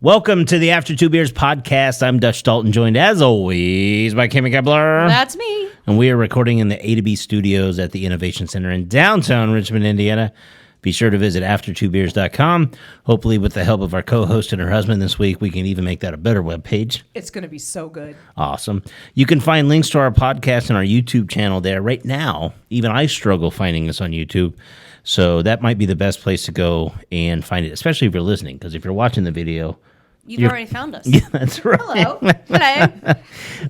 Welcome to the After Two Beers podcast. I'm Dutch Dalton, joined as always by Kimmy Gibbler. That's me. And we are recording in the A to B studios at the Innovation Center in downtown Richmond, Indiana. Be sure to visit after2beers.com. Hopefully, with the help of our co-host and her husband this week, we can even make that a better webpage. It's going to be so good. Awesome. You can find links to our podcast and our YouTube channel there. Right now, even I struggle finding us on YouTube. So that might be the best place to go and find it, especially if you're listening, because if you're watching the video... You've already found us. Yeah, that's right. Hello. Hello.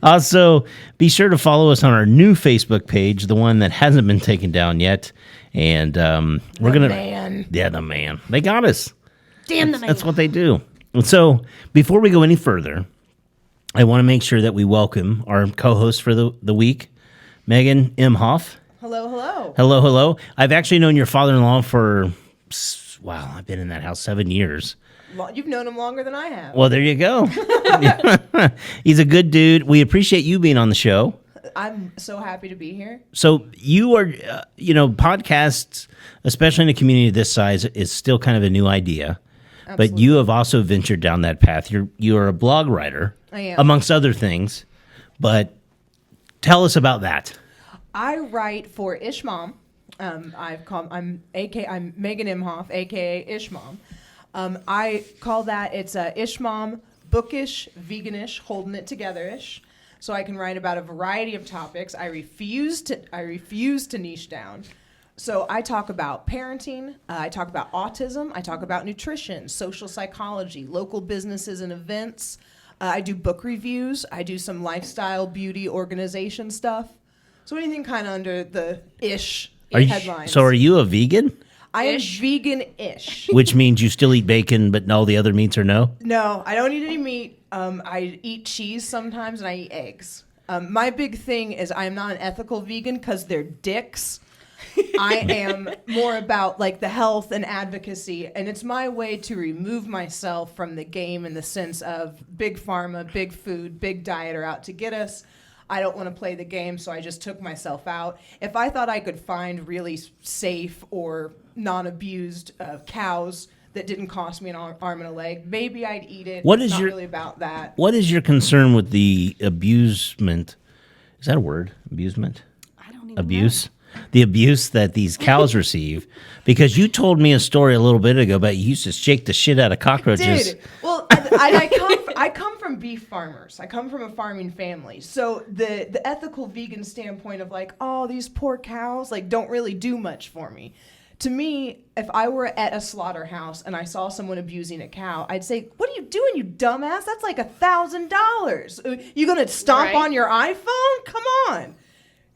Also, be sure to follow us on our new Facebook page, the one that hasn't been taken down yet. And we're going to... Yeah, the man. They got us. Damn the man. That's what they do. And so, before we go any further, I want to make sure that we welcome our co-host for the week, Megan M. Hoff. Hello, hello. Hello, hello. I've actually known your father-in-law for, wow, I've been in that house 7 years. You've known him longer than I have. Well, there you go. He's a good dude. We appreciate you being on the show. I'm so happy to be here. So you are, podcasts, especially in a community this size, is still kind of a new idea. Absolutely. But you have also ventured down that path. You're a blog writer, I am, amongst other things. But tell us about that. I write for Ish Mom. I'm Megan Imhoff, aka Ish Mom. I call that it's Ish Mom, bookish, veganish, holding it together-ish. So I can write about a variety of topics. I refuse to niche down. So I talk about parenting, I talk about autism, I talk about nutrition, social psychology, local businesses and events. I do book reviews, I do some lifestyle, beauty, organization stuff. So anything kind of under the ish headlines. So are you a vegan? I am vegan-ish. Which means you still eat bacon, but all the other meats are no? No, I don't eat any meat. I eat cheese sometimes, and I eat eggs. My big thing is I am not an ethical vegan because they're dicks. I am more about like the health and advocacy, and it's my way to remove myself from the game in the sense of big pharma, big food, big diet are out to get us. I don't want to play the game, so I just took myself out. If I thought I could find really safe or non-abused cows that didn't cost me an arm and a leg, maybe I'd eat it. It's not really about that. What is your concern with the abusement? Is that a word? Abusement? I don't even Abuse? The abuse that these cows receive. Because you told me a story a little bit ago about you used to shake the shit out of cockroaches. Dude, well, I come from beef farmers. I come from a farming family. So the ethical vegan standpoint of like, oh, these poor cows, like, don't really do much for me. To me, if I were at a slaughterhouse and I saw someone abusing a cow, I'd say, what are you doing, you dumbass? That's like $1,000. You gonna stomp on your iPhone? Come on.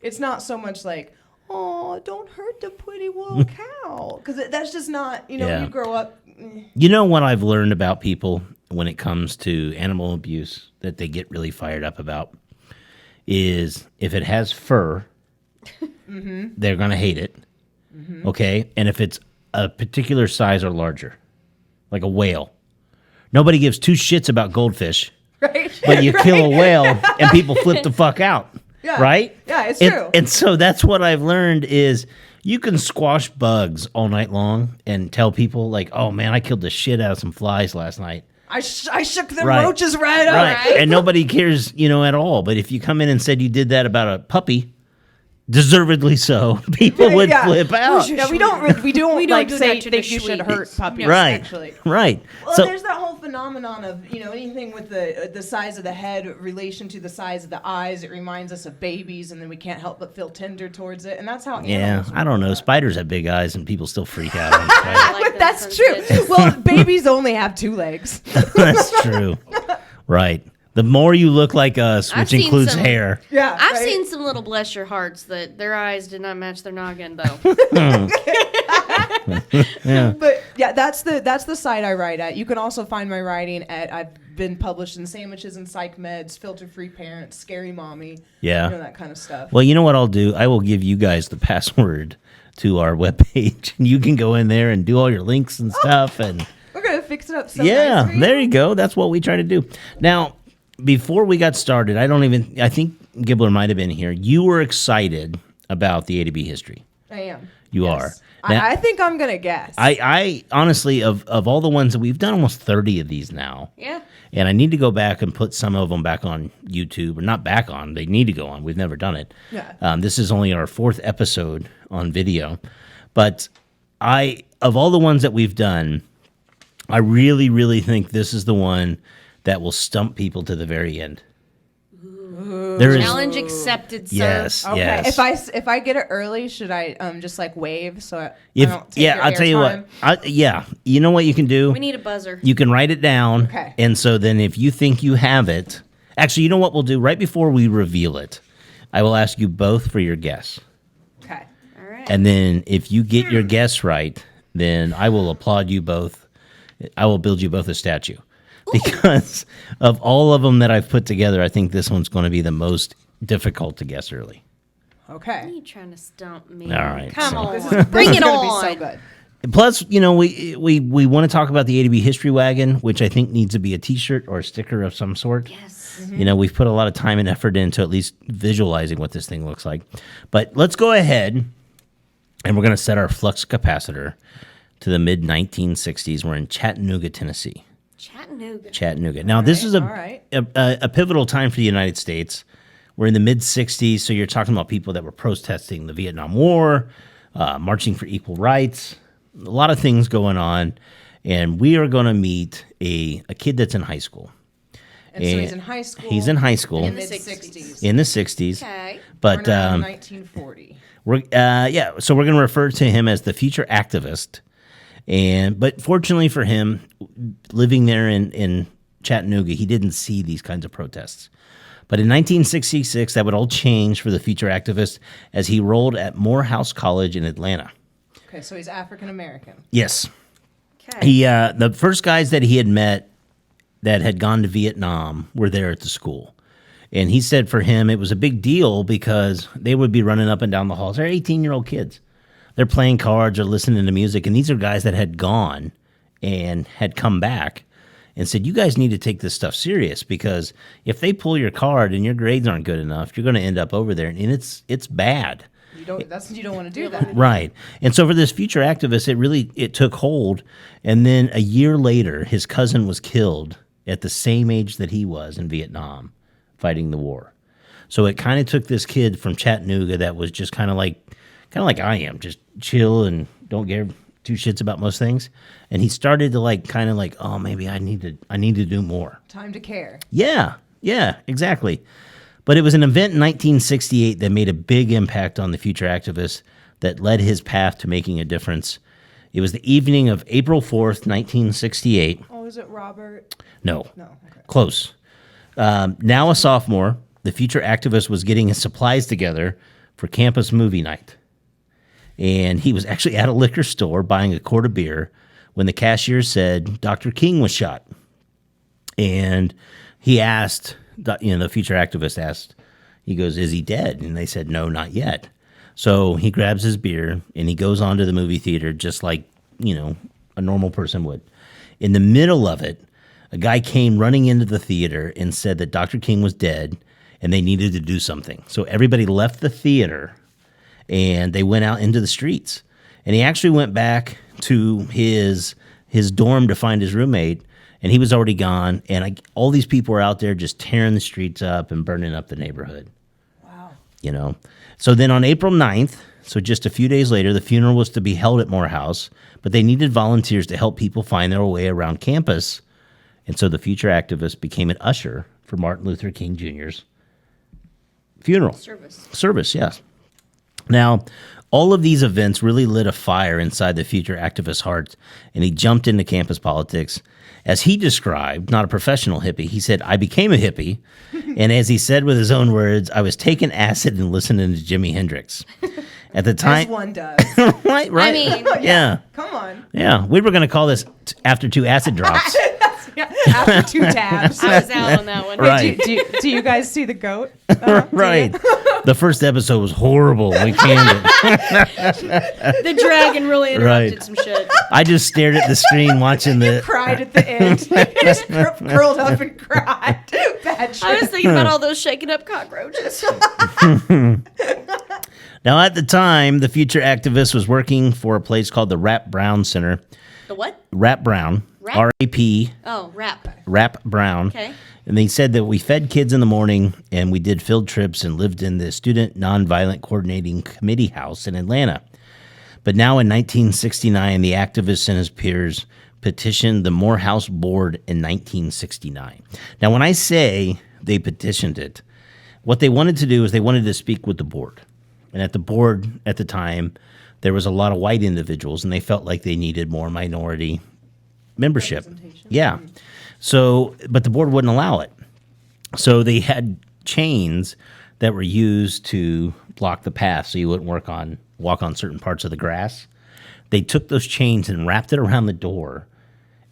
It's not so much like, oh, don't hurt the pretty little cow. Because that's just not, you grow up. You know what I've learned about people when it comes to animal abuse that they get really fired up about is if it has fur, they're going to hate it. Mm-hmm. Okay? And if it's a particular size or larger, like a whale, nobody gives two shits about goldfish. Right? But you kill a whale and people flip the fuck out. Yeah. Right? Yeah, it's true. And so that's what I've learned is you can squash bugs all night long and tell people like, oh man, I killed the shit out of some flies last night. I shook them roaches right up. Right. And nobody cares, at all. But if you come in and said you did that about a puppy, deservedly so, people would flip out. Yeah, we don't like say think you should hurt puppies. Right. Actually. Right. Well, there's that whole phenomenon of anything with the size of the head relation to the size of the eyes. It reminds us of babies, and then we can't help but feel tender towards it, and that's how. Yeah, I don't know. Spiders have big eyes, and people still freak out on spiders. That's true. Well, babies only have 2 legs. That's true. Right. The more you look like us, which includes hair. Yeah, I've seen some little bless your hearts that their eyes did not match their noggin, though. Yeah. But yeah, that's the site I write at. You can also find my writing at I've been published in Sandwiches and Psych Meds, Filter Free Parents, Scary Mommy. Yeah. That kind of stuff. Well, you know what I'll do? I will give you guys the password to our webpage, and you can go in there and do all your links and stuff. And we're gonna fix it up. So yeah, nice for you. There you go. That's what we try to do. Now. Before we got started, I think Gibbler might have been here. You were excited about the A to B history. I am. You Yes. are. Now, I think I'm gonna guess. I honestly, of all the ones that we've done, almost 30 of these now. Yeah. And I need to go back and put some of them back on YouTube, or not back on. They need to go on. We've never done it. Yeah. This is only our 4th episode on video, but of all the ones that we've done, I really, really think this is the one that will stump people to the very end. There is, Challenge accepted, sir. yes, Okay. yes. If I get it early, should I just like wave so I If, don't take your I'll tell you airtime? what. You know what you can do? We need a buzzer. You can write it down. Okay. And so then if you think you have it, actually, you know what we'll do? Right before we reveal it, I will ask you both for your guess. Okay. All right. And then if you get your guess right, then I will applaud you both. I will build you both a statue. Because of all of them that I've put together, I think this one's going to be the most difficult to guess early. Are Okay. you trying to stump me? All right, Come so- on. This Bring is it gonna on. be so good. Plus, we want to talk about the A to B History Wagon, which I think needs to be a T-shirt or a sticker of some sort. Yes. We've put a lot of time and effort into at least visualizing what this thing looks like. But let's go ahead, and we're going to set our flux capacitor to the mid-1960s. We're in Chattanooga, Tennessee. Chattanooga. Now, this is all right. a pivotal time for the United States. We're in the mid-60s, so you're talking about people that were protesting the Vietnam War, marching for equal rights, a lot of things going on. And we are going to meet a kid that's in high school. And so he's in high school. He's in high school in in the the mid 60s. '60s. the 60s. Okay. But Born around 1940. so we're going to refer to him as the future activist. But fortunately for him, living there in Chattanooga, he didn't see these kinds of protests. But in 1966, that would all change for the future activist as he enrolled at Morehouse College in Atlanta. Okay, so he's African American. Yes. Okay. He the first guys that he had met that had gone to Vietnam were there at the school. And he said for him it was a big deal because they would be running up and down the halls. They're 18-year-old kids. They're playing cards or listening to music, and these are guys that had gone and had come back and said, you guys need to take this stuff serious, because if they pull your card and your grades aren't good enough, you're going to end up over there, and it's bad. You don't want to do that. Right. And so for this future activist, it took hold. And then a year later, his cousin was killed at the same age that he was in Vietnam fighting the war. So it kind of took this kid from Chattanooga that was just kind of like I am, just chill and don't give two shits about most things. And he started to oh, maybe I need to do more. Time to care. Yeah, exactly. But it was an event in 1968 that made a big impact on the future activist that led his path to making a difference. It was the evening of April 4th, 1968. Oh, is it Robert? No, No. Okay. close. Now a sophomore, the future activist was getting his supplies together for campus movie night. And he was actually at a liquor store buying a quart of beer when the cashier said Dr. King was shot. And he asked, the future activist asked, he goes, is he dead? And they said, no, not yet. So he grabs his beer and he goes on to the movie theater just like, a normal person would. In the middle of it, a guy came running into the theater and said that Dr. King was dead and they needed to do something. So everybody left the theater and they went out into the streets. And he actually went back to his dorm to find his roommate, and he was already gone. And all these people were out there just tearing the streets up and burning up the neighborhood. Wow. So then on April 9th, so just a few days later, the funeral was to be held at Morehouse, but they needed volunteers to help people find their way around campus. And so the future activist became an usher for Martin Luther King Jr.'s funeral. Service, yes. Now, all of these events really lit a fire inside the future activist's heart, and he jumped into campus politics. As he described, not a professional hippie, he said, I became a hippie, and as he said with his own words, I was taking acid and listening to Jimi Hendrix. At the time, As one does. right? I mean, Yeah. Come on. Yeah, we were going to call this after 2 acid drops. Yeah, after 2 tabs. I was out on that one. Right. Do you guys see the goat? Right. The first episode was horrible. We canned it. The dragon really interrupted Right. some shit. I just stared at the screen watching the. Cried at the end. Just curled up and cried. Bad shit. I was thinking about all those shaken up cockroaches. Now, at the time, the future activist was working for a place called the Rap Brown Center. The what? Rap Brown. Rap? R-A-P. Oh, rap. Rap Brown. Okay. And they said that we fed kids in the morning and we did field trips and lived in the Student Nonviolent Coordinating Committee house in Atlanta. But now in 1969, the activist and his peers petitioned the Morehouse Board in 1969. Now, when I say they petitioned it, what they wanted to do is they wanted to speak with the board. And at the board at the time, there was a lot of white individuals, and they felt like they needed more minority membership. Yeah. So, but the board wouldn't allow it. So they had chains that were used to block the path so you wouldn't walk on certain parts of the grass. They took those chains and wrapped it around the door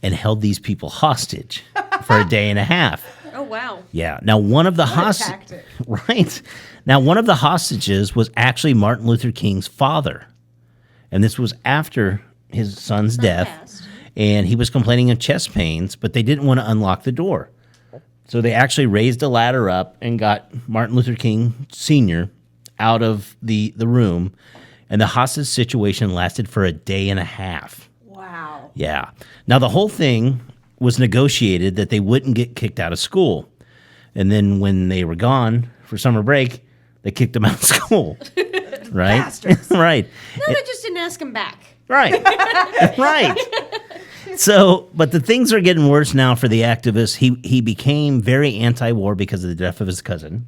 and held these people hostage for a day and a half. Oh, wow. Yeah. Now, one of the tactic. right. Now, one of the hostages was actually Martin Luther King's father. And this was after his son's death. Passed. And he was complaining of chest pains, but they didn't want to unlock the door. So they actually raised a ladder up and got Martin Luther King Sr. out of the room. And the hostage situation lasted for a day and a half. Wow. Yeah. Now, the whole thing was negotiated that they wouldn't get kicked out of school. And then when they were gone for summer break, they kicked them out of school. Right? Bastards. Right. No, they just didn't ask him back. Right. Right. So, but the things are getting worse now for the activist. He became very anti-war because of the death of his cousin.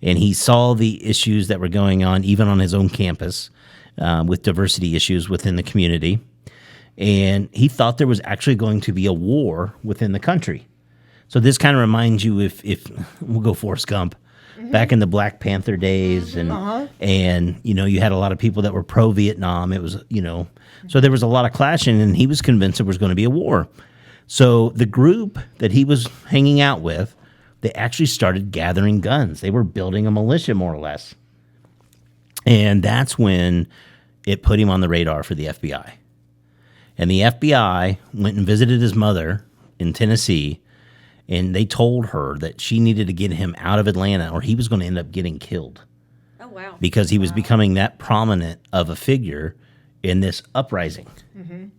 And he saw the issues that were going on, even on his own campus, with diversity issues within the community. And he thought there was actually going to be a war within the country. So this kind of reminds you, if we'll go Forrest Gump, back in the Black Panther days, and you had a lot of people that were pro-Vietnam. It was, so there was a lot of clashing, and he was convinced there was going to be a war. So the group that he was hanging out with, they actually started gathering guns. They were building a militia, more or less. And that's when it put him on the radar for the FBI. And the FBI went and visited his mother in Tennessee, and they told her that she needed to get him out of Atlanta or he was going to end up getting killed. Oh, wow. Because he was becoming that prominent of a figure in this uprising.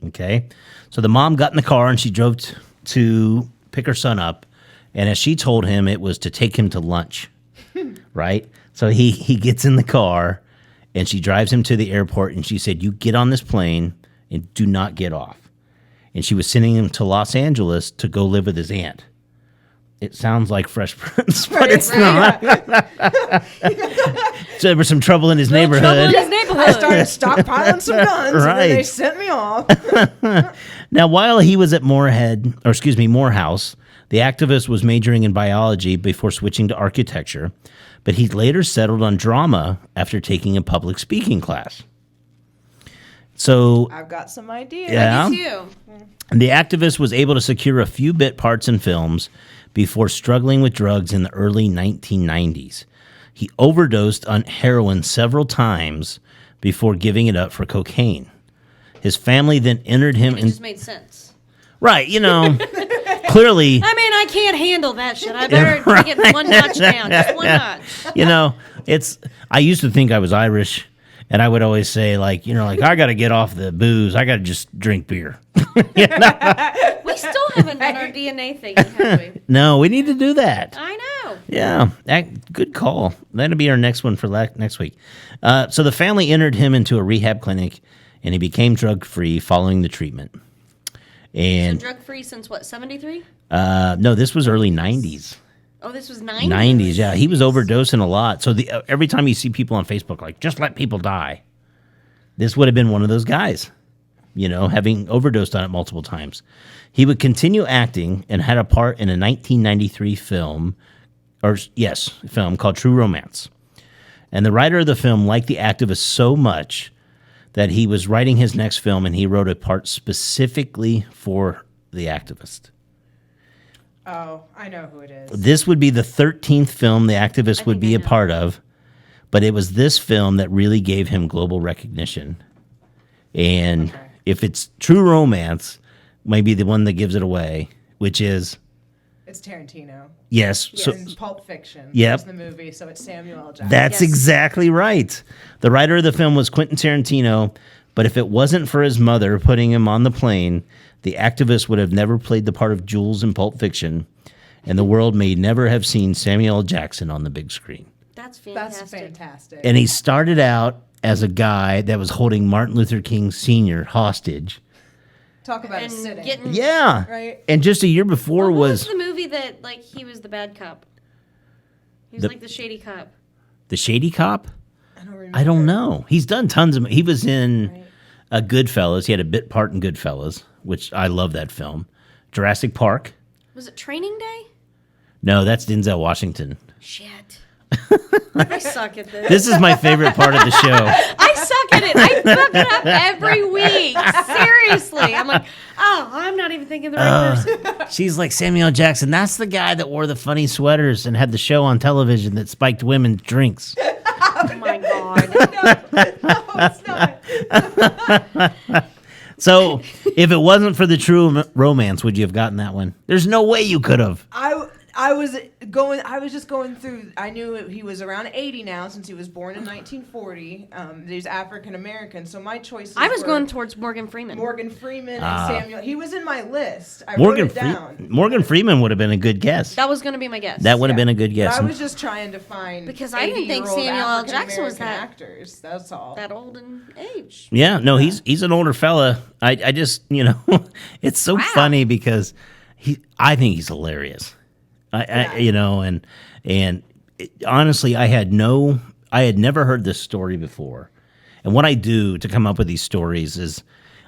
Okay? So the mom got in the car and she drove to pick her son up. And as she told him, it was to take him to lunch, right? So he gets in the car and she drives him to the airport and she said, "You get on this plane and do not get off." And she was sending him to Los Angeles to go live with his aunt. It sounds like Fresh Prince, but it's not. So there was some trouble in his neighborhood. Trouble in his neighborhood. I started stockpiling some guns, and Right. then they sent me off. Now, while he was at Morehouse, the activist was majoring in biology before switching to architecture, but he later settled on drama after taking a public speaking class. So I've got some ideas. Yeah. Me too. the activist was able to secure a few bit parts in films before struggling with drugs in the early 1990s. He overdosed on heroin several times before giving it up for cocaine. His family then entered him It in... just made sense. Right, clearly... I mean, I can't handle that shit. I better take it one notch down. Just one notch. I used to think I was Irish, and I would always say, I got to get off the booze. I got to just drink beer. We still haven't done our DNA thing, have we? No, we need to do that. I know. Yeah, good call. That'll be our next one for next week. So the family entered him into a rehab clinic, and he became drug-free following the treatment. And So drug-free since what, 73? no, this was early 90s. Oh, this was 90s? 90s, yeah. He was overdosing a lot. So every time you see people on Facebook like, just let people die, this would have been one of those guys, having overdosed on it multiple times. He would continue acting and had a part in a 1993 film called True Romance. And the writer of the film liked the activist so much that he was writing his next film, and he wrote a part specifically for the activist. Oh, I know who it is. This would be the 13th film the activist would be a part of, but it was this film that really gave him global recognition. And if it's True Romance, maybe the one that gives it away, which is... It's Tarantino. Yes. Yes. So In Pulp Fiction. Yep. It's the movie, so it's Samuel L. Jackson. that's Yes. exactly right. The writer of the film was Quentin Tarantino, but if it wasn't for his mother putting him on the plane, the activist would have never played the part of Jules in Pulp Fiction, and the world may never have seen Samuel L. Jackson on the big screen. That's That's fantastic. fantastic. And he started out as a guy that was holding Martin Luther King Sr. hostage. Talk about a And sitting. getting Yeah. Right. And just a year before What was was the movie that like he was the bad cop? He was The- like the shady cop. The Shady Cop? I don't remember. I don't know. He's done tons of. He was in Right. Goodfellas. He had a bit part in Goodfellas, which I love that film. Jurassic Park. Was it Training Day? No, that's Denzel Washington. Shit. I suck at this. This is my favorite part of the show. I suck at it. I fuck it up every week. Seriously. I'm like, oh, I'm not even thinking the right person. She's like, Samuel Jackson, that's the guy that wore the funny sweaters and had the show on television that spiked women's drinks. Oh my God. No, it's not. So if it wasn't for the True Romance, would you have gotten that one? There's no way you could have. I was just going through. I knew he was around 80 now since he was born in 1940. He's African American, so my choices. I was were going towards Morgan Freeman. Morgan Freeman and Samuel. He was in my list. I Morgan wrote it down. Morgan Freeman would have been a good guess. That was going to be my guess. That would have Yeah. been a good guess. I was just trying to find Because I didn't think 80-year-old Samuel L. Jackson was African-American that- actors. That's all. that old in age. Yeah, no, he's an older fella. I just, it's so funny because I think he's hilarious. Honestly, I had never heard this story before. And what I do to come up with these stories is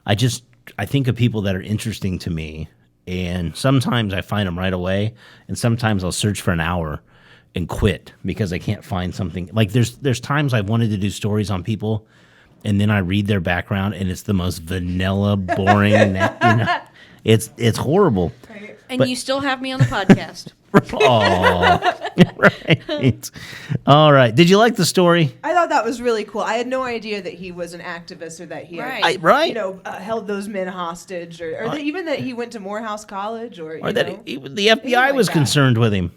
I think of people that are interesting to me, and sometimes I find them right away, and sometimes I'll search for an hour and quit because I can't find something. Like there's times I've wanted to do stories on people, and then I read their background, and it's the most vanilla, boring. It's horrible. Right? And But- you still have me on the podcast. Oh, right. All right. Did you like the story? I thought that was really cool. I had no idea that he was an activist or that he had, Right. Right. held those men hostage, or that even that he went to Morehouse College, or Or that the Things FBI like was that. concerned with him.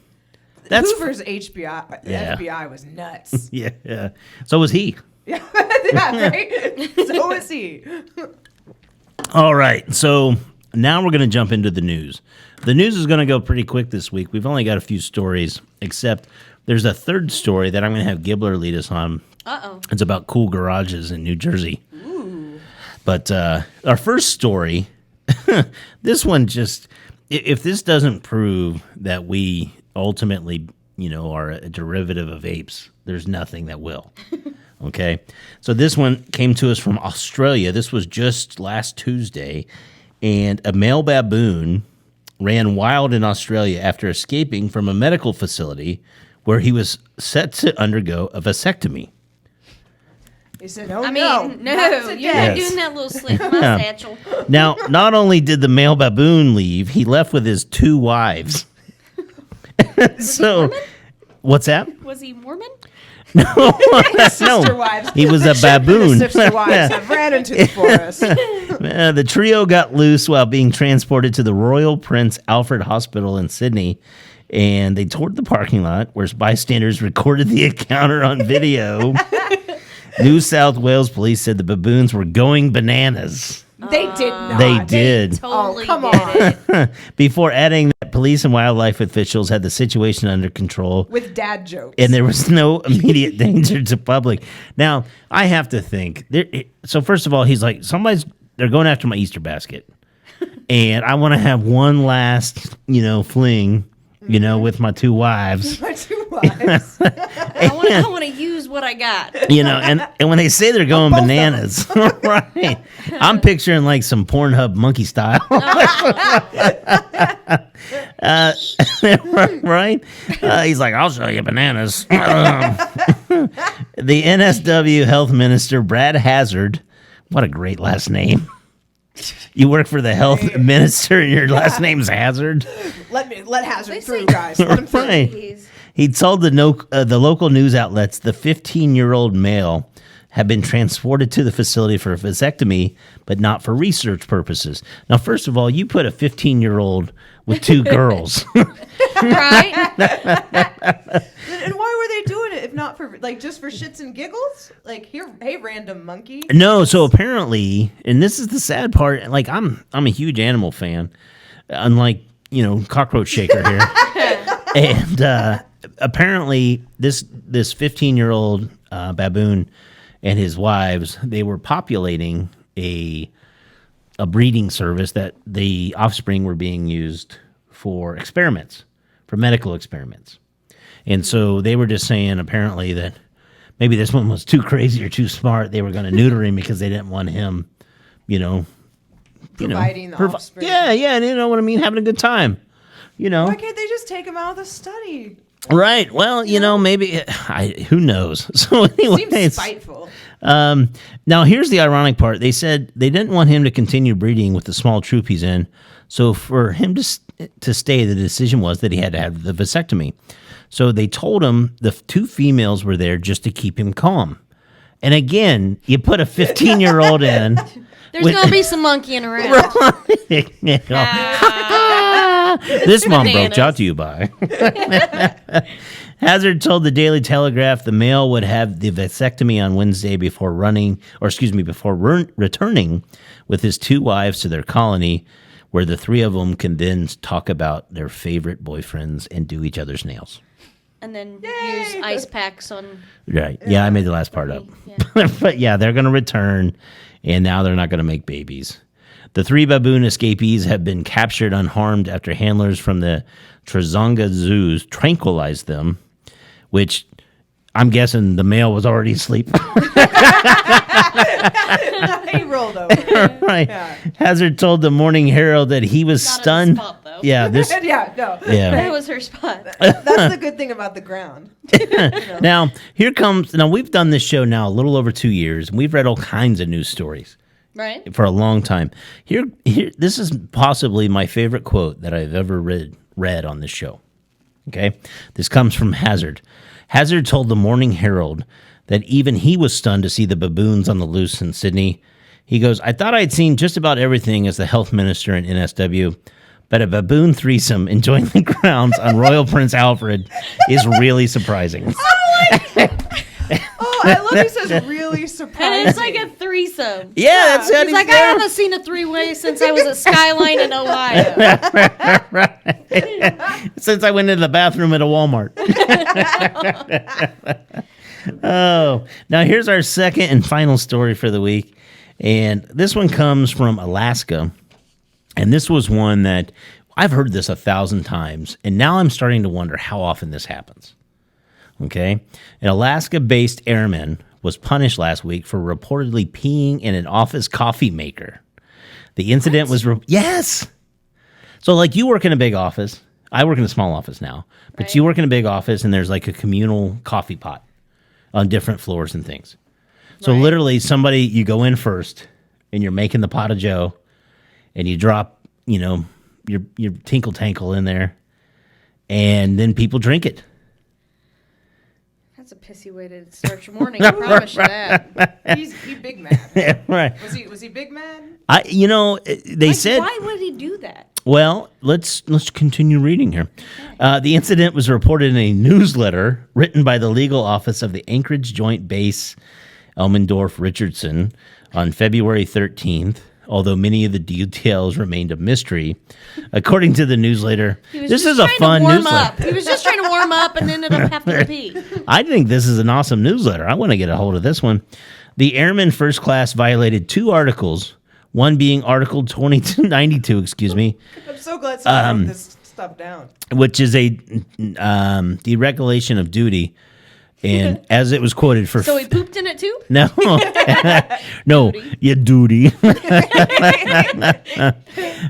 That's Hoover's HBI. The Yeah. FBI was nuts. yeah. So was he. Yeah, right. So is he. All right. So now we're going to jump into the news. The news is going to go pretty quick this week. We've only got a few stories, except there's a third story that I'm going to have Gibbler lead us on. Uh-oh. It's about cool garages in New Jersey. Ooh. But our first story, this one just, if this doesn't prove that we ultimately, are a derivative of apes, there's nothing that will. Okay. So this one came to us from Australia. This was just last Tuesday. And a male baboon ran wild in Australia after escaping from a medical facility where he was set to undergo a vasectomy. He said, "Oh I no, mean, not no, today." you're Yes. not doing that little slick mustache. Now, not only did the male baboon leave, he left with his 2 wives. So, Mormon? what's that? Was he Mormon? Sister wives. He was a The baboon. sister wives have ran into the forest. The trio got loose while being transported to the Royal Prince Alfred Hospital in Sydney, and they toured the parking lot where bystanders recorded the encounter on video. New South Wales police said the baboons were going bananas. They did not. They did. Totally come did on. it. Before adding that police and wildlife officials had the situation under control With dad jokes. and there was no immediate danger to public. Now, I have to think. So first of all, he's like, they're going after my Easter basket. And I want to have one last, fling, with my 2 wives. My 2 wives. I want to use what I got. And when they say they're going Both of bananas, right? I'm picturing like some Pornhub monkey style, right? He's like, I'll show you bananas. The NSW Health Minister Brad Hazard, what a great last name. You work for the health minister, and your last name's Hazard. Let Hazard They through, say- guys. Let him through. Right. Jeez. He told the local news outlets the 15-year-old male had been transported to the facility for a vasectomy, but not for research purposes. Now, first of all, you put a 15-year-old with 2 girls Right? And why were they doing it if not for just for shits and giggles? Like, here, hey, random monkey. No, so apparently, and this is the sad part. Like, I'm a huge animal fan, unlike Cockroach Shaker here. And apparently, this 15-year-old baboon and his wives, they were populating a breeding service that the offspring were being used for experiments, for medical experiments. And so they were just saying apparently that maybe this one was too crazy or too smart. They were going to neuter him because they didn't want him, Providing the offspring. Yeah, and you know what I mean, having a good time. Why can't they just take him out of the study? Right. Well, maybe who knows. So anyway, Seems spiteful. Now here's the ironic part. They said they didn't want him to continue breeding with the small troop he's in. So for him to stay, the decision was that he had to have the vasectomy. So they told him the two females were there just to keep him calm. And again, you put a 15-year-old in. There's going to be some monkeying around. This mom broke out to you by. Hazard told the Daily Telegraph the male would have the vasectomy on Wednesday before returning with his two wives to their colony, where the three of them can then talk about their favorite boyfriends and do each other's nails. And then use ice packs on. Right. Yeah, I made the last part up. Yeah. But yeah, they're going to return, and now they're not going to make babies. The three baboon escapees have been captured unharmed after handlers from the Trezonga zoos tranquilized them, which I'm guessing the male was already asleep. He rolled over. Right. Yeah. Hazard told the Morning Herald that he was Not stunned. in the spot, though. Yeah, this. Yeah, no. Yeah. That was her spot. That's the good thing about the ground. Now, here comes. Now, we've done this show now a little over 2 years, and we've read all kinds of news stories. Right. For a long time. Here, this is possibly my favorite quote that I've ever read on this show. Okay? This comes from Hazard. Hazard told the Morning Herald that even he was stunned to see the baboons on the loose in Sydney. He goes, I thought I'd seen just about everything as the health minister in NSW, but a baboon threesome enjoying the grounds on Royal Prince Alfred is really surprising. Oh, I love he says really surprising. And it's like a threesome. Yeah, that's how He's like, I haven't seen a three-way since I was at Skyline in Ohio. Right. Since I went into the bathroom at a Walmart. Oh, now here's our second and final story for the week. And this one comes from Alaska. And this was one that I've heard this 1,000 times. And now I'm starting to wonder how often this happens. Okay. An Alaska-based airman was punished last week for reportedly peeing in an office coffee maker. The incident was... Yes! So, like, you work in a big office. I work in a small office now. But Right. you work in a big office, and there's, like, a communal coffee pot on different floors and things. So, Right. literally, you go in first, and you're making the pot of joe, and you drop, your tinkle-tankle in there, and then people drink it. That's a pissy way to start your morning. I promise you that. He's big mad. Right. Was he big mad? They said... Why would he do that? Well, let's continue reading here. The incident was reported in a newsletter written by the legal office of the Anchorage Joint Base Elmendorf-Richardson on February 13th, although many of the details remained a mystery. According to the newsletter, this is a fun newsletter. He was just trying to warm up and ended up having to pee. I think this is an awesome newsletter. I want to get a hold of this one. The Airman First Class violated 2 articles, one being Article 2292, I'm so glad someone wrote this stuff down. which is a deregulation of duty. And as it was quoted for... So he pooped in it too? No. No, your duty.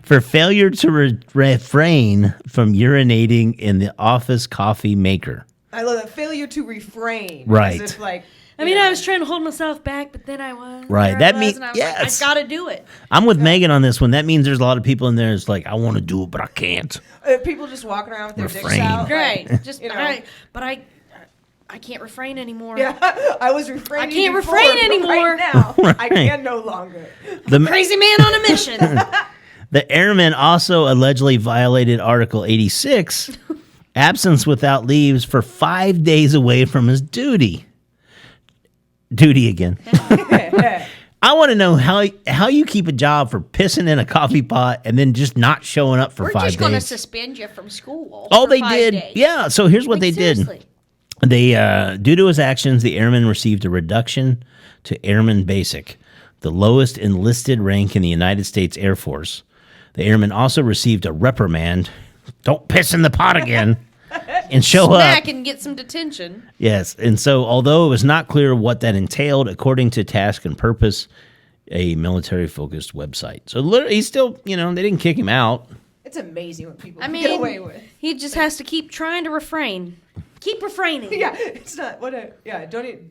For failure to refrain from urinating in the office coffee maker. I love that failure to refrain. Right. As if, like, I mean, I was trying to hold myself back, but then I was. Right. There That I was, means- and I was yes. like, I gotta do it. I'm with Megan on this one. That means there's a lot of people in there that's like, I want to do it, but I can't. people just walking around with their dicks Refrain. out. Right. Like, Just, you know. but I can't refrain anymore. Yeah, I was refraining. I can't before, refrain but anymore. Right now, I Right. can no longer. Crazy man on a mission. The airman also allegedly violated Article 86 absence without leaves for 5 days away from his duty. Duty again. I want to know how you keep a job for pissing in a coffee pot and then just not showing up for We're 5 days. just going to suspend you from school. Oh, for they 5 did. days. Yeah. So here's what they Seriously. did. They, due to his actions, the airman received a reduction to Airman Basic, the lowest enlisted rank in the United States Air Force. The airman also received a reprimand. Don't piss in the pot again. And show Smack up. and get some detention. Yes. And so, although it was not clear what that entailed, according to Task and Purpose, a military-focused website. So literally, he's still, they didn't kick him out. It's amazing what people I mean, get away with. he just has to keep trying to refrain. Keep refraining. Yeah, it's not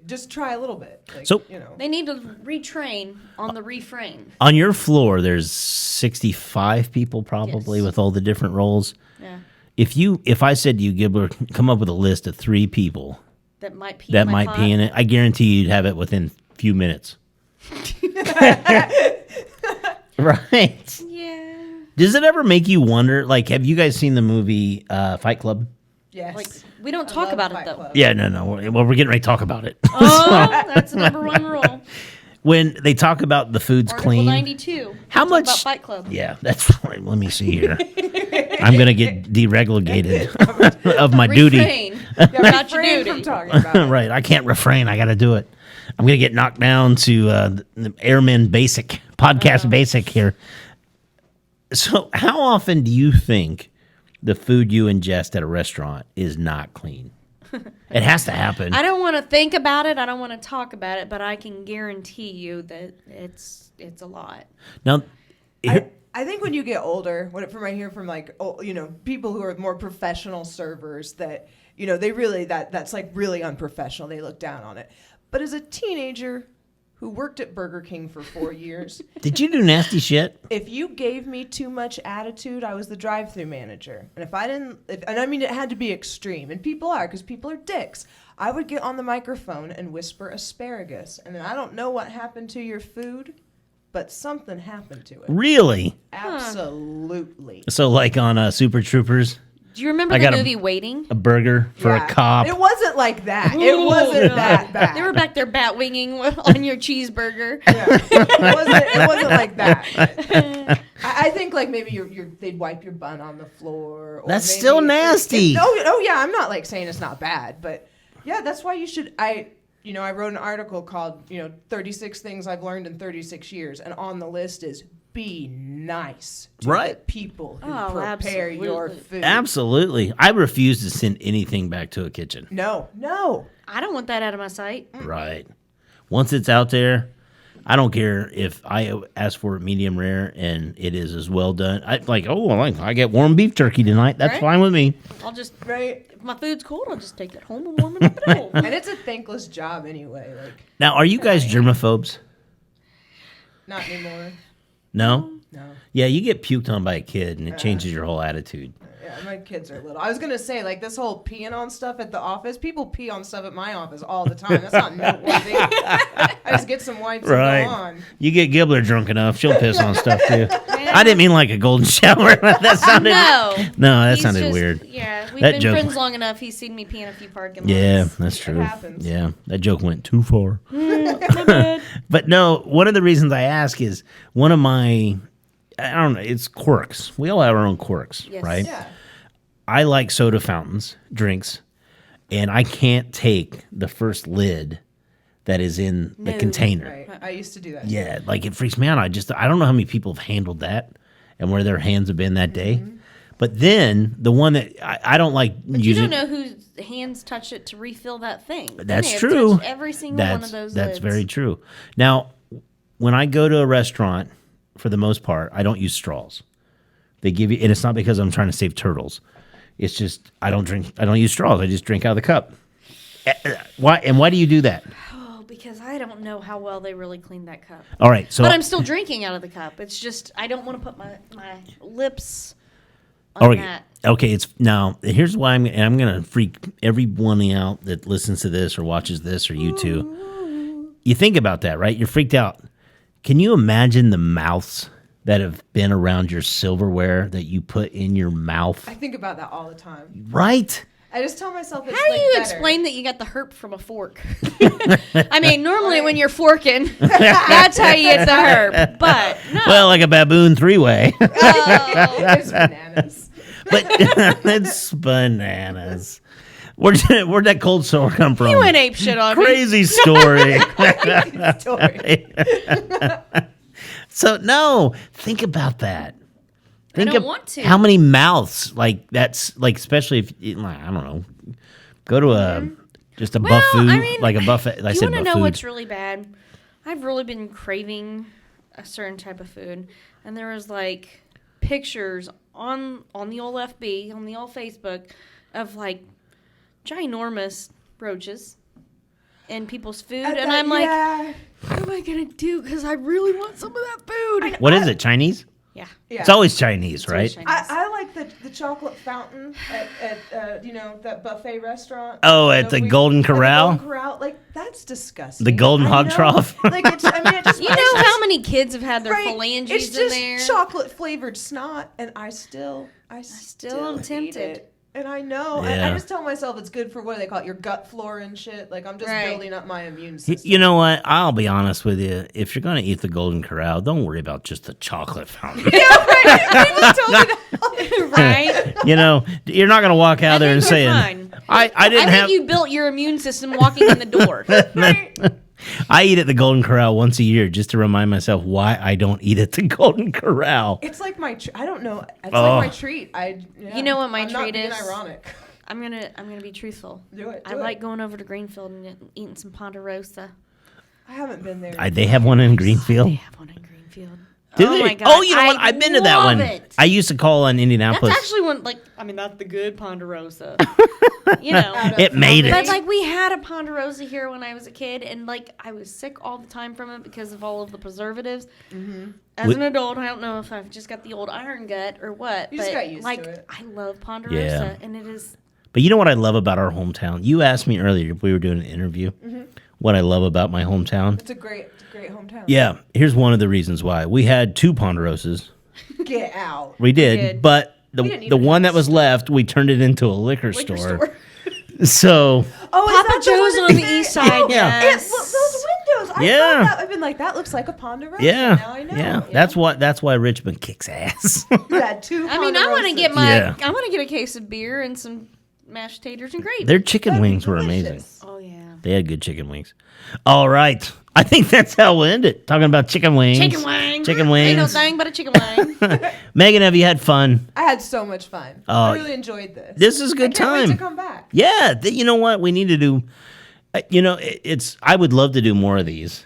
just try a little bit. Like, So- They need to retrain on the refrain. On your floor, there's 65 people probably Yes. with all the different roles. Yeah. If I said to you, Gibbler, come up with a list of 3 people That might pee that in my might pee in it, I guarantee you'd have it within a few minutes. Right. Yeah. Does it ever make you wonder, like, have you guys seen the movie Fight Club? yes. Like, we don't I talk love about it, Fight though. Club. Yeah, no. Well, we're getting ready to talk about it. Oh, that's the number 1 rule. When they talk about the food's Article clean. 92. How Talk much? about Fight Club. Yeah, that's right. Let me see here. I'm going to get deregulated of my duty. Refrain. Yeah, About your refrain duty. from talking about it. Right. I can't refrain. I got to do it. I'm going to get knocked down to the Airman Basic, Podcast Basic here. So, how often do you think the food you ingest at a restaurant is not clean? It has to happen. I don't want to think about it. I don't want to talk about it, but I can guarantee you that it's a lot. Now, here, I think when you get older, from I hear from people who are more professional servers that they really that's like really unprofessional. They look down on it. But as a teenager who worked at Burger King for 4 years, did you do nasty shit? if you gave me too much attitude, I was the drive-through manager. And if I didn't, and I mean it had to be extreme, and people are, because people are dicks. I would get on the microphone and whisper asparagus, and then I don't know what happened to your food, but something happened to it. Really? Absolutely. So, like on Super Troopers, Do you remember I the got movie Waiting? a burger for Yeah. a cop. It wasn't like that. It wasn't that bad. They were back there bat winging on your cheeseburger. Yeah. It wasn't like that. I think like maybe they'd wipe your bun on the floor. Or That's maybe still nasty. Oh yeah, I'm not like saying it's not bad, but yeah, that's why you should. I wrote an article called 36 things I've learned in 36 years, and on the list is be nice to Right. the people who Oh, prepare your absolutely. food. Absolutely. I refuse to send anything back to a kitchen. No. I don't want that out of my sight. Right. Once it's out there, I don't care if I ask for it medium rare and it is as well done. I get warm beef jerky tonight. That's Right. fine with me. I'll just, Right. if my food's cold, I'll just take it home and warm it up at home. And it's a thankless job anyway. Like Now, are you guys germaphobes? not anymore. No? No. Yeah, you get puked on by a kid and it changes your whole attitude. Yeah, my kids are little. I was gonna say like this whole peeing on stuff at the office. People pee on stuff at my office all the time. That's not noteworthy. I just get some wipes and go on. You get Gibbler drunk enough, she'll piss on stuff too. I didn't mean like a golden shower. That sounded No, that He's sounded just- weird. Yeah, we've That been joke- friends long enough. He's seen me pee in a few parking lots. Yeah, that's true. happens. Yeah, that joke went too far. My bad. But no, one of the reasons I ask is one of my, I don't know, it's quirks. We all have our own quirks, Yes. right? Yeah. I like soda fountains, drinks, and I can't take the first lid that is in the No. container. Right. I used to do that. Yeah, like it freaks me out. I don't know how many people have handled that and where their hands have been that day. But then the one that I don't like But you using. don't know whose hands touched it to refill that thing. They That's may have true. touched every single one of those That's lids. very true. Now, when I go to a restaurant, for the most part, I don't use straws. They give you, and it's not because I'm trying to save turtles. It's just I don't use straws. I just drink out of the cup. Why? And why do you do that? Oh, because I don't know how well they really cleaned that cup. All right, so But I'm still drinking out of the cup. It's just I don't want to put my lips on all right, that. okay. It's now. Here's why I'm gonna freak everyone out that listens to this or watches this or you too. You think about that, right? You're freaked out. Can you imagine the mouths that have been around your silverware that you put in your mouth? I think about that all the time. Right? I just tell myself it's How do you better. explain that you got the herp from a fork? I mean, normally when you're forking, that's how you get the herp. But no. Well, like a baboon three-way. It's bananas. But it's bananas. Where'd that cold sore come from? You went ape shit on me. Crazy story. Story. So, no, think about that. Think don't want to. How many mouths, like, that's, like, especially if, I don't know, go to a, just a buffet, I mean, like a buffet. I you said want to buffet. know what's really bad? I've really been craving a certain type of food, and there was like pictures on the old FB, on the old Facebook, of like ginormous roaches in people's food, and I'm like, what am I gonna do? Because I really want some of that food. What is it, Chinese? Yeah. Yeah. It's always Chinese, always right? Chinese. I like the chocolate fountain at that buffet restaurant. Oh, at the Golden Corral? At the Golden Corral, like that's disgusting. The Golden I Hog know. Trough? Like it just You know how many kids have had their right, phalanges it's just in there? chocolate flavored snot, and I still am eat tempted. it. And I know. Yeah. I just tell myself it's good for what do they call it, your gut flora and shit. Like I'm just Right. building up my immune system. You know what? I'll be honest with you. If you're going to eat the Golden Corral, don't worry about just the chocolate fountain. I just told you that. Right? You know, you're not going to walk out there and think you're saying, fine. I I didn't think have... you built your immune system walking in the door. Right. I eat at the Golden Corral once a year just to remind myself why I don't eat at the Golden Corral. It's like my I don't know. It's Oh. like my treat. You know what my I'm not treat being is? ironic. I'm gonna be truthful. Do it. I like going over to Greenfield and eating some Ponderosa. I haven't been there. They have one in Greenfield. They have one in Greenfield. Do oh they? my god! Oh, you know what? I've been to that love one. It. I used to call on Indianapolis. That's actually one. That's the good Ponderosa. You know. It made it. But like we had a Ponderosa here when I was a kid, and like I was sick all the time from it because of all of the preservatives. Mm-hmm. As an adult, I don't know if I've just got the old iron gut or what. You but just got used like to it. I love Ponderosa, Yeah. and it is. But you know what I love about our hometown? You asked me earlier if we were doing an interview. What I love about my hometown. It's a great hometown. Yeah, here's one of the reasons why. We had 2 Ponderosas. Get out. We did, did. but We didn't the even one have that was left, we turned it into a liquor Liquor store. store. So, Oh, is Papa that the one Joe's that on they- the east side. Yeah. Yes. Those windows. I Yeah. thought that. I've been like, that looks like a Ponderosa. yeah, Now I know. yeah. Yeah. That's why Richmond kicks ass. You had 2 I mean, I want to get Ponderosas. my. Yeah. I want to get a case of beer and some mashed taters and gravy. Their chicken That'd be wings were amazing. delicious. Oh yeah. They had good chicken wings. All right. I think that's how we'll end it. Talking about chicken wings. Chicken wing. Chicken Ain't no wings. thing but a chicken wing. Megan, have you had fun? I had so much fun. Oh, I really enjoyed this. This is a good I can't wait time. to come back. Yeah. You know what? We need to do, it's, I would love to do more of these.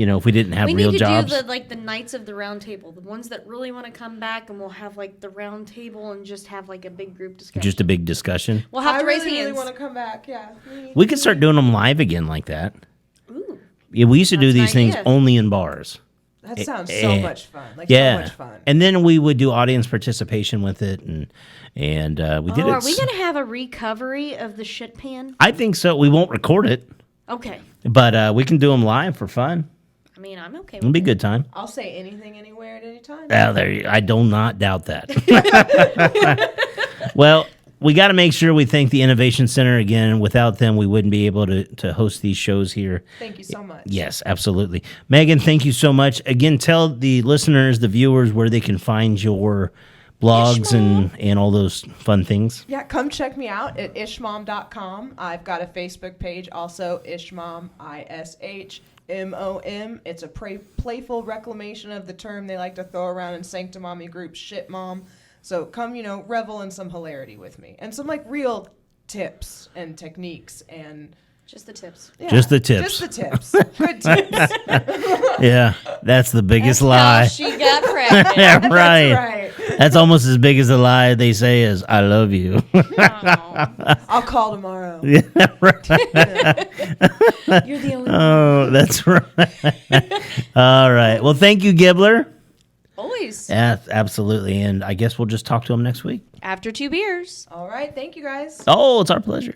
If we didn't have We real need to jobs. do the Knights of the Round Table, the ones that really want to come back, and we'll have like the round table and just have like a big group discussion. Just a big discussion. We'll have I to raise really, really hands. want to come back. Yeah. We could start doing them live again like that. Ooh. Yeah, we used to do That's an these things idea. only in bars. That sounds eh, so much fun. Like Yeah, so much fun. and then we would do audience participation with it, and we did it. Are we gonna have a recovery of the shit pan? I think so. We won't record it, Okay. but we can do them live for fun. I mean, I'm okay It'll with be a it. good time. I'll say anything, anywhere, at any time. I do not doubt that. Well, we got to make sure we thank the Innovation Center again. Without them, we wouldn't be able to host these shows here. Thank you so much. Yes, absolutely. Megan, thank you so much. Again, tell the listeners, the viewers, where they can find your blogs and all those fun things. Yeah, come check me out at ishmom.com. I've got a Facebook page also, Ishmom, ISHMOM. It's a playful reclamation of the term they like to throw around in Sanctimommy groups, shit mom. So come, revel in some hilarity with me. And some, real tips and techniques and... Just the tips. yeah, Just the tips. Just the tips. Good tips. Yeah, that's the biggest How lie. she got pregnant. Yeah, right. That's right. That's almost as big as the lie they say is "I love you." Oh, I'll call tomorrow. Yeah, right. you're the only Oh, that's right. All right. Well, thank you, Gibbler. Always. Yeah, absolutely. And I guess we'll just talk to him next week. After 2 beers. All right. Thank you, guys. Oh, it's our pleasure.